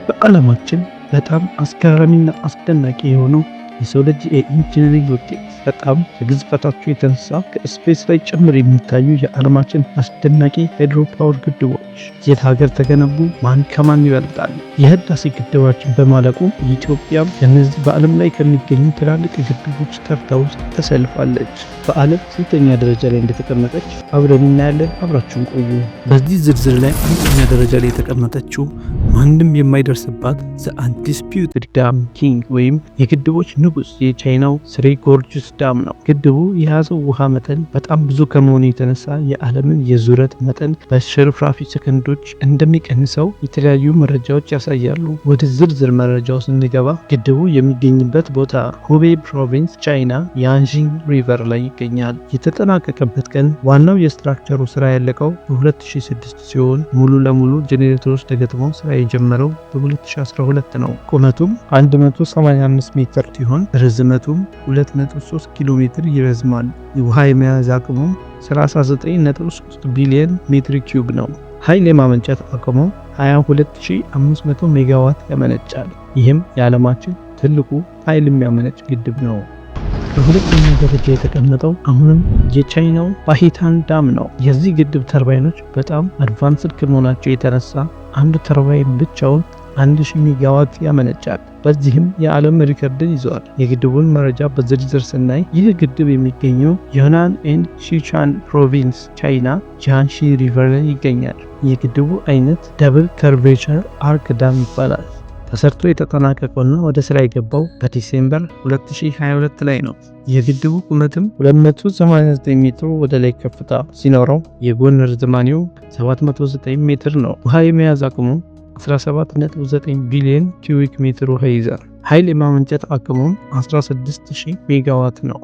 በዓለማችን በጣም አስገራሚና አስደናቂ የሆነው የሰው ልጅ የኢንጂነሪንግ ውጤት በጣም ከግዝፈታቸው የተነሳ ከስፔስ ላይ ጭምር የሚታዩ የዓለማችን አስደናቂ ሃይድሮ ፓወር ግድቦች የት ሀገር ተገነቡ? ማን ከማን ይበልጣል? የህዳሴ ግድባችን በማለቁ ኢትዮጵያም ከነዚህ በዓለም ላይ ከሚገኙ ትላልቅ ግድቦች ተርታ ውስጥ ተሰልፋለች። በዓለም ስንተኛ ደረጃ ላይ እንደተቀመጠች አብረን እናያለን። አብራችሁን ቆዩ። በዚህ ዝርዝር ላይ አንደኛ ደረጃ ላይ የተቀመጠችው ማንም የማይደርስባት ዘ አንዲስፒዩትድ ዳም ኪንግ ወይም የግድቦች ንጉስ የቻይናው ስሪ ጎርጅስ ዳም ነው። ግድቡ የያዘው ውሃ መጠን በጣም ብዙ ከመሆኑ የተነሳ የዓለምን የዙረት መጠን በሽርፍራፊ ሰከንዶች እንደሚቀንሰው የተለያዩ መረጃዎች ያሳያሉ። ወደ ዝርዝር መረጃው ስንገባ ግድቡ የሚገኝበት ቦታ ሁቤይ ፕሮቪንስ ቻይና ያንጂንግ ሪቨር ላይ ይገኛል። የተጠናቀቀበት ቀን ዋናው የስትራክቸሩ ስራ ያለቀው በ2006 ሲሆን ሙሉ ለሙሉ ጄኔሬተሮች ተገጥመው ስራ የጀመረው በ2012 ነው። ቁመቱም 185 ሜትር ሲሆን ርዝመቱም 2.3 ኪሎ ሜትር ይረዝማል። የውሃ የመያዝ አቅሙም 39.3 ቢሊዮን ሜትር ኪዩብ ነው። ኃይል የማመንጨት አቅሙ 22500 ሜጋዋት ያመነጫል። ይህም የዓለማችን ትልቁ ኃይል የሚያመነጭ ግድብ ነው። በሁለተኛ ደረጃ የተቀመጠው አሁንም የቻይናው ባሂታን ዳም ነው። የዚህ ግድብ ተርባይኖች በጣም አድቫንስድ ከመሆናቸው የተነሳ አንዱ ተርባይን ብቻውን 1000 ሜጋዋት ያመነጫል። በዚህም የዓለም ሪከርድን ይዟል። የግድቡን መረጃ በዝርዝር ስናይ ይህ ግድብ የሚገኘው ዩናን ኤንድ ሲቹዋን ፕሮቪንስ ቻይና ጂያንሺ ሪቨር ላይ ይገኛል። የግድቡ አይነት ደብል ከርቬቸር አርክ ዳም ይባላል። ተሰርቶ የተጠናቀቀውና ወደ ስራ የገባው በዲሴምበር 2022 ላይ ነው። የግድቡ ቁመትም 289 ሜትር ወደ ላይ ከፍታ ሲኖረው የጎን ርዝማኔው 709 ሜትር ነው። ውሃ የመያዝ አቅሙ 17.9 ቢሊዮን ኪዩቢክ ሜትር ውሃ ይይዛል። ኃይል የማመንጨት አቅሙም 16000 ሜጋዋት ነው።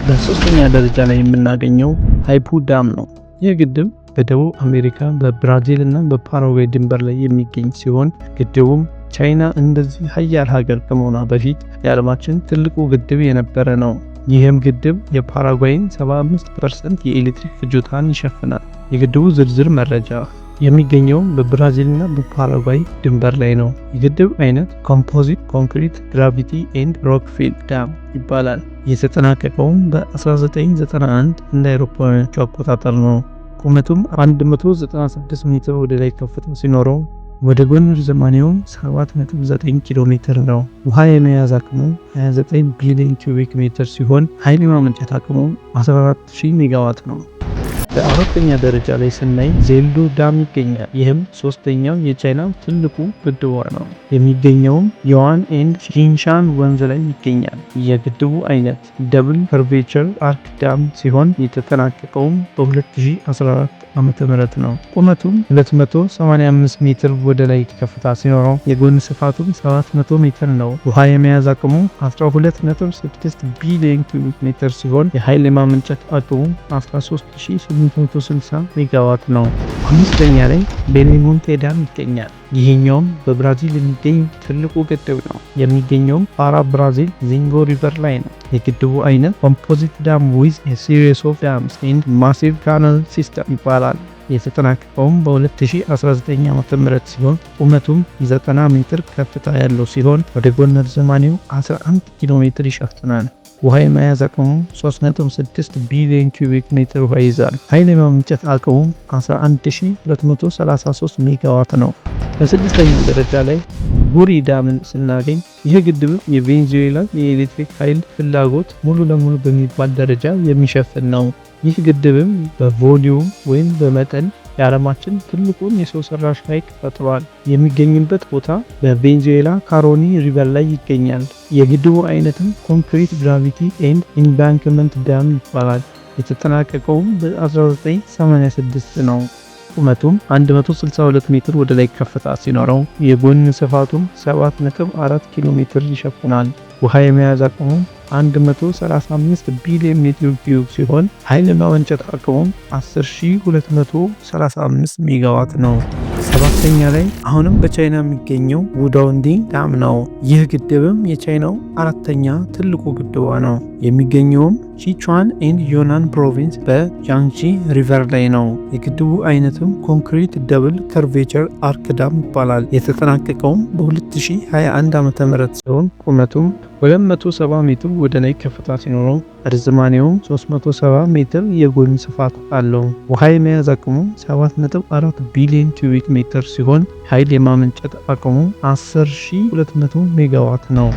በሶስተኛ ደረጃ ላይ የምናገኘው ሃይፑ ዳም ነው። ይህ ግድብ በደቡብ አሜሪካ በብራዚል እና በፓራጓይ ድንበር ላይ የሚገኝ ሲሆን ግድቡም ቻይና እንደዚህ ሀያል ሀገር ከመሆኗ በፊት የዓለማችን ትልቁ ግድብ የነበረ ነው። ይህም ግድብ የፓራጓይን 75% የኤሌክትሪክ ፍጆታን ይሸፍናል። የግድቡ ዝርዝር መረጃ የሚገኘው በብራዚልና በፓራጓይ ድንበር ላይ ነው። የግድብ አይነት ኮምፖዚት ኮንክሪት ግራቪቲ ኤንድ ሮክ ፊል ዳም ይባላል። የተጠናቀቀውም በ1991 እንደ አውሮፓውያኖቹ አቆጣጠር ነው። ቁመቱም 196 ሜትር ወደ ላይ ከፍታ ሲኖረው ወደ ጎን ርዝማኔውም 7.9 ኪሎ ሜትር ነው። ውሃ የመያዝ አቅሙ 29 ቢሊዮን ኪዩቢክ ሜትር ሲሆን ኃይል የማመንጨት አቅሙ 14000 ሜጋዋት ነው። በአራተኛ ደረጃ ላይ ስናይ ዜልዱ ዳም ይገኛል። ይህም ሶስተኛው የቻይና ትልቁ ግድብ ነው። የሚገኘውም የዋን ኤንድ ሺንሻን ወንዝ ላይ ይገኛል። የግድቡ አይነት ደብል ከርቬቸር አርክ ዳም ሲሆን የተጠናቀቀውም በ2014 ዓመተ ምህረት ነው። ቁመቱም 285 ሜትር ወደ ላይ ከፍታ ሲኖረው የጎን ስፋቱም 700 ሜትር ነው። ውሃ የመያዝ አቅሙ 12.6 ቢሊዮን ኪዩቢክ ሜትር ሲሆን የኃይል የማመንጨት አቅሙ 13860 ሜጋዋት ነው። አምስተኛ ላይ ቤሌሞንቴ ዳም ይገኛል። ይህኛውም በብራዚል የሚገኝ ትልቁ ግድብ ነው። የሚገኘውም ፓራ ብራዚል ዚንጎ ሪቨር ላይ ነው። የግድቡ አይነት ኮምፖዚት ዳም ዊዝ ሲሪስ ኦፍ ዳምስ ኤንድ ማሲቭ ካናል ሲስተም ይባላል። የተጠናቀቀውም በ2019 ዓ.ም ሲሆን ቁመቱም 90 ሜትር ከፍታ ያለው ሲሆን ወደ ጎን ርዝማኔው 11 ኪሎ ሜትር ይሸፍናል። ውሃ የመያዝ አቅሙ 3.6 ቢሊዮን ኪዩቢክ ሜትር ውሃ ይዛል። ኃይል የማመንጨት አቅሙ 11233 ሜጋዋት ነው። በስድስተኛ ደረጃ ላይ ቡሪ ዳምን ስናገኝ ይህ ግድብ የቬንዙዌላ የኤሌክትሪክ ኃይል ፍላጎት ሙሉ ለሙሉ በሚባል ደረጃ የሚሸፍን ነው። ይህ ግድብም በቮሊዩም ወይም በመጠን የዓለማችን ትልቁን የሰው ሰራሽ ሐይቅ ፈጥሯል። የሚገኝበት ቦታ በቬንዙዌላ ካሮኒ ሪቨር ላይ ይገኛል። የግድቡ አይነትም ኮንክሪት ግራቪቲ ኤንድ ኢምባንክመንት ዳም ይባላል። የተጠናቀቀውም በ1986 ነው። ቁመቱም 162 ሜትር ወደ ላይ ከፍታ ሲኖረው የጎን ስፋቱም 7.4 ኪሎ ሜትር ይሸፍናል። ውሃ የመያዝ አቅሙ 135 ቢሊዮን ሜትር ኪዩብ ሲሆን ኃይል ማመንጨት አቅሙም 10235 ሜጋዋት ነው። ሰባተኛ ላይ አሁንም በቻይና የሚገኘው ውዳውንዲንግ ዳም ነው። ይህ ግድብም የቻይናው አራተኛ ትልቁ ግድቧ ነው። የሚገኘውም ሲቹዋን ኤንድ ዮናን ፕሮቪንስ በያንግዚ ሪቨር ላይ ነው። የግድቡ አይነትም ኮንክሪት ደብል ከርቬቸር አርክ ዳም ይባላል። የተጠናቀቀውም በ2021 ዓ.ም ሲሆን ቁመቱም 270 ሜትር ወደ ላይ ከፍታ ሲኖረው ርዝማኔውም 370 ሜትር የጎን ስፋት አለው። ውሃ የመያዝ አቅሙ 7.4 ቢሊዮን ኪዩቢክ ሜትር ሲሆን ኃይል የማመንጨት አቅሙ 10,200 ሜጋዋት ነው።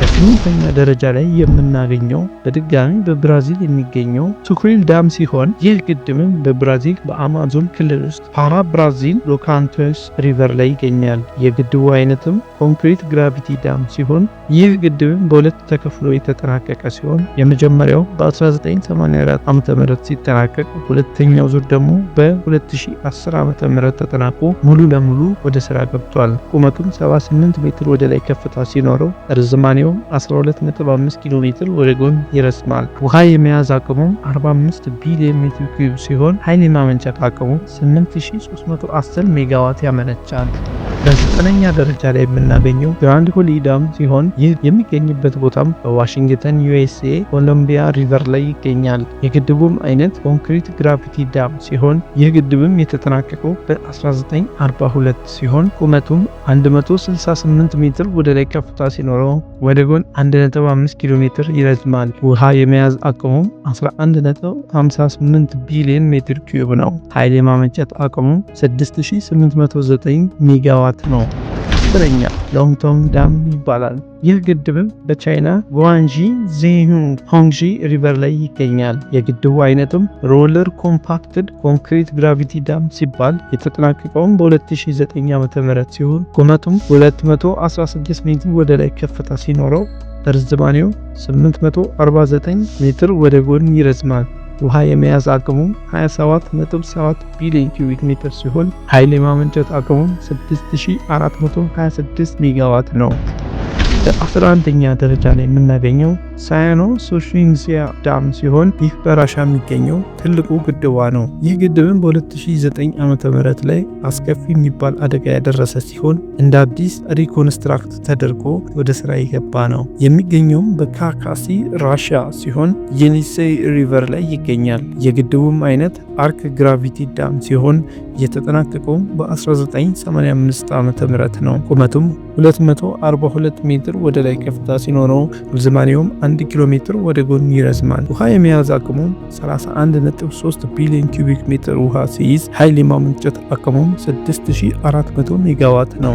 በስምንተኛ ደረጃ ላይ የምናገኘው በድጋሚ በብራዚል የሚገኘው ሱክሪል ዳም ሲሆን ይህ ግድብም በብራዚል በአማዞን ክልል ውስጥ ፓራ ብራዚል ሎካንቶስ ሪቨር ላይ ይገኛል። የግድቡ አይነትም ኮንክሪት ግራቪቲ ዳም ሲሆን ይህ ግድብም በሁለት ተከፍሎ የተጠናቀቀ ሲሆን የመጀመሪያው በ1984 ዓ.ም ሲጠናቀቅ ሁለተኛው ዙር ደግሞ በ2010 ዓ.ም ተጠናቆ ሙሉ ለሙሉ ወደ ስራ ገብቷል። ቁመቱም 78 ሜትር ወደ ላይ ከፍታ ሲኖረው ርዝማኔው 12.5 ኪሎ ሜትር ወደ ጎን ይረዝማል። ውሃ የመያዝ አቅሙ 45 ቢሊዮን ሜትር ኪዩብ ሲሆን ኃይል የማመንጨት አቅሙ 8310 ሜጋዋት ያመነጫል። በዘጠነኛ ደረጃ ላይ የምናገኘው ግራንድ ሆሊ ዳም ሲሆን ይህ የሚገኝበት ቦታም በዋሽንግተን ዩኤስኤ ኮሎምቢያ ሪቨር ላይ ይገኛል። የግድቡም አይነት ኮንክሪት ግራቪቲ ዳም ሲሆን ይህ ግድብም የተጠናቀቀው በ1942 ሲሆን ቁመቱም 168 ሜትር ወደ ላይ ከፍታ ሲኖረው ወደ ጎን 1.5 ኪሎ ሜትር ይረዝማል። ውሃ የመያዝ አቅሙ 11.58 ቢሊዮን ሜትር ኪዩብ ነው። ኃይል የማመንጨት አቅሙ 6809 ሜጋዋት ነው። አስረኛ ሎንግቶንግ ዳም ይባላል። ይህ ግድብም በቻይና ጓንጂ ዜሁንግ ሆንግጂ ሪቨር ላይ ይገኛል። የግድቡ አይነትም ሮለር ኮምፓክትድ ኮንክሪት ግራቪቲ ዳም ሲባል የተጠናቀቀውም በ2009 ዓ.ም ሲሆን ቁመቱም 216 ሜትር ወደ ላይ ከፍታ ሲኖረው ርዝማኔው 849 ሜትር ወደ ጎን ይረዝማል። ውሃ የመያዝ አቅሙ 27.7 ቢሊዮን ኪዩቢክ ሜትር ሲሆን ኃይል የማመንጨት አቅሙ 6426 ሜጋዋት ነው። በ11ኛ ደረጃ ላይ የምናገኘው ሳያኖ ሶሺንሲያ ዳም ሲሆን ይህ በራሻ የሚገኘው ትልቁ ግድቧ ነው። ይህ ግድብም በ2009 ዓ.ም ላይ አስከፊ የሚባል አደጋ ያደረሰ ሲሆን እንደ አዲስ ሪኮንስትራክት ተደርጎ ወደ ስራ የገባ ነው። የሚገኘውም በካካሲ ራሽያ ሲሆን የኒሴይ ሪቨር ላይ ይገኛል። የግድቡም አይነት አርክ ግራቪቲ ዳም ሲሆን የተጠናቀቀው በ1985 ዓ.ም ነው። ቁመቱም 242 ሜትር ወደ ላይ ከፍታ ሲኖረው ርዝማኔውም 1 ኪሎ ሜትር ወደ ጎን ይረዝማል። ውሃ የመያዝ አቅሙ 31.3 ቢሊዮን ኪዩቢክ ሜትር ውሃ ሲይዝ ኃይል የማመንጨት አቅሙም 6400 ሜጋዋት ነው።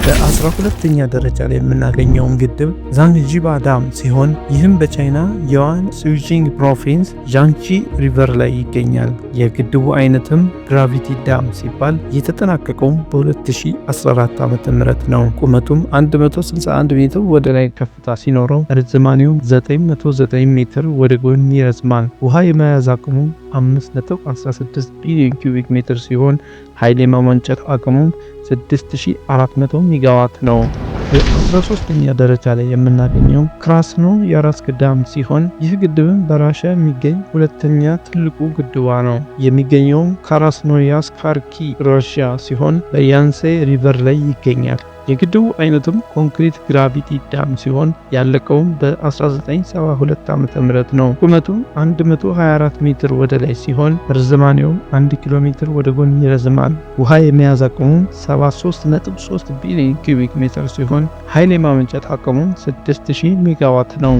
በ12ኛ ደረጃ ላይ የምናገኘውን ግድብ ዛንግጂባ ዳም ሲሆን ይህም በቻይና የዋን ሱጂንግ ፕሮቪንስ ዣንቺ ሪቨር ላይ ይገኛል። የግድቡ አይነትም ግራቪቲ ዳም ሲባል የተጠናቀቀው በ2014 ዓ.ም ነው። ቁመቱም 161 ሜትር ወደ ላይ ከፍታ ሲኖረው ርዝማኔው 909 ሜትር ወደ ጎን ይረዝማል። ውሃ የመያዝ አቅሙ 5.16 ቢሊዮን ኪዩቢክ ሜትር ሲሆን ኃይል የማመንጨት አቅሙ 6400 ሜጋዋት ነው። በ13ኛ ደረጃ ላይ የምናገኘው ክራስኖ ያርስክ ዳም ሲሆን ይህ ግድብም በራሻ የሚገኝ ሁለተኛ ትልቁ ግድቧ ነው። የሚገኘውም ካራስኖያስክ ካርኪ ራሽያ ሲሆን በያንሴ ሪቨር ላይ ይገኛል። የግድቡ አይነቱም ኮንክሪት ግራቪቲ ዳም ሲሆን ያለቀውም በ1972 ዓ.ም ነው። ቁመቱም 124 ሜትር ወደ ላይ ሲሆን ርዝማኔውም 1 ኪሎ ሜትር ወደ ጎን ይረዝማል። ውሃ የመያዝ አቅሙ 73.3 ቢሊዮን ኪዩቢክ ሜትር ሲሆን ኃይል የማመንጨት አቅሙ 6000 ሜጋዋት ነው።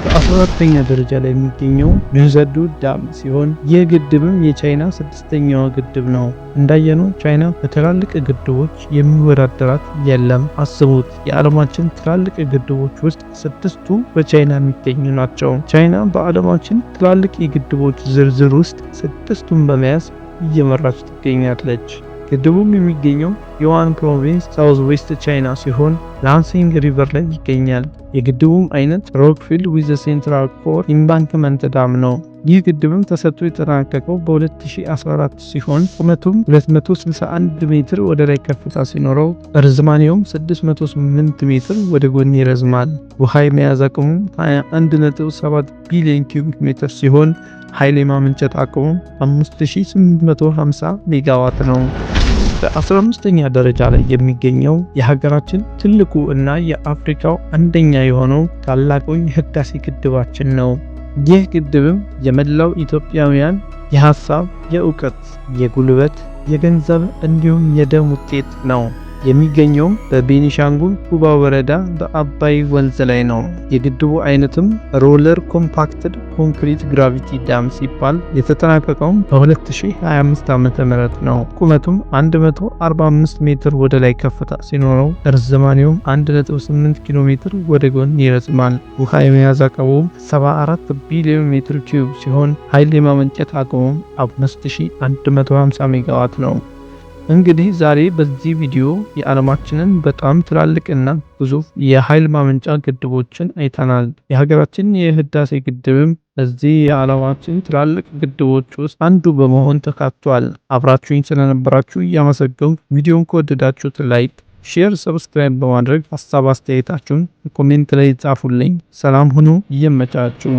በ14ኛ ደረጃ ላይ የሚገኘው ኑንዘዱ ዳም ሲሆን ይህ ግድብም የቻይና ስድስተኛው ግድብ ነው። እንዳየነው ቻይና በትላልቅ ግድቦች የሚወዳደራት የለም። አስቡት፣ የዓለማችን ትላልቅ ግድቦች ውስጥ 6ቱ በቻይና የሚገኙ ናቸው። ቻይና በዓለማችን ትላልቅ የግድቦች ዝርዝር ውስጥ 6ቱን በመያዝ እየመራች ትገኛለች። ግድቡም የሚገኘው የዋን ፕሮቪንስ ሳውዝ ዌስት ቻይና ሲሆን ላንሲንግ ሪቨር ላይ ይገኛል። የግድቡም አይነት ሮክፊልድ ዊዝ ሴንትራል ኮር ኢምባንክመንት ዳም ነው። ይህ ግድብም ተሰርቶ የተጠናቀቀው በ2014 ሲሆን ቁመቱም 261 ሜትር ወደ ላይ ከፍታ ሲኖረው ርዝማኔውም 608 ሜትር ወደ ጎን ይረዝማል። ውሃ የመያዝ አቅሙ 21.7 ቢሊዮን ኪዩቢክ ሜትር ሲሆን ኃይል የማመንጨት አቅሙ 5850 ሜጋዋት ነው። በ15ኛ ደረጃ ላይ የሚገኘው የሀገራችን ትልቁ እና የአፍሪካው አንደኛ የሆነው ታላቁ የህዳሴ ግድባችን ነው። ይህ ግድብም የመላው ኢትዮጵያውያን የሐሳብ፣ የእውቀት፣ የጉልበት፣ የገንዘብ እንዲሁም የደም ውጤት ነው። የሚገኘውም በቤኒሻንጉል ጉባ ወረዳ በአባይ ወንዝ ላይ ነው። የግድቡ አይነትም ሮለር ኮምፓክትድ ኮንክሪት ግራቪቲ ዳም ሲባል የተጠናቀቀውም በ2025 ዓ.ም ነው። ቁመቱም 145 ሜትር ወደ ላይ ከፍታ ሲኖረው ርዝማኔውም 1.8 ኪሎ ሜትር ወደ ጎን ይረዝማል። ውሃ የመያዝ አቅሙም 74 ቢሊዮን ሜትር ኪዩብ ሲሆን ኃይል የማመንጨት አቅሙም 5150 ሜጋዋት ነው። እንግዲህ ዛሬ በዚህ ቪዲዮ የዓለማችንን በጣም ትላልቅና ግዙፍ የኃይል ማመንጫ ግድቦችን አይተናል። የሀገራችን የህዳሴ ግድብም በዚህ የዓለማችን ትላልቅ ግድቦች ውስጥ አንዱ በመሆን ተካቷል። አብራችሁኝ ስለነበራችሁ እያመሰገንኩ ቪዲዮን ከወደዳችሁት ላይክ፣ ሼር፣ ሰብስክራይብ በማድረግ ሀሳብ አስተያየታችሁን ኮሜንት ላይ ጻፉልኝ። ሰላም ሁኑ። ይመቻችሁ።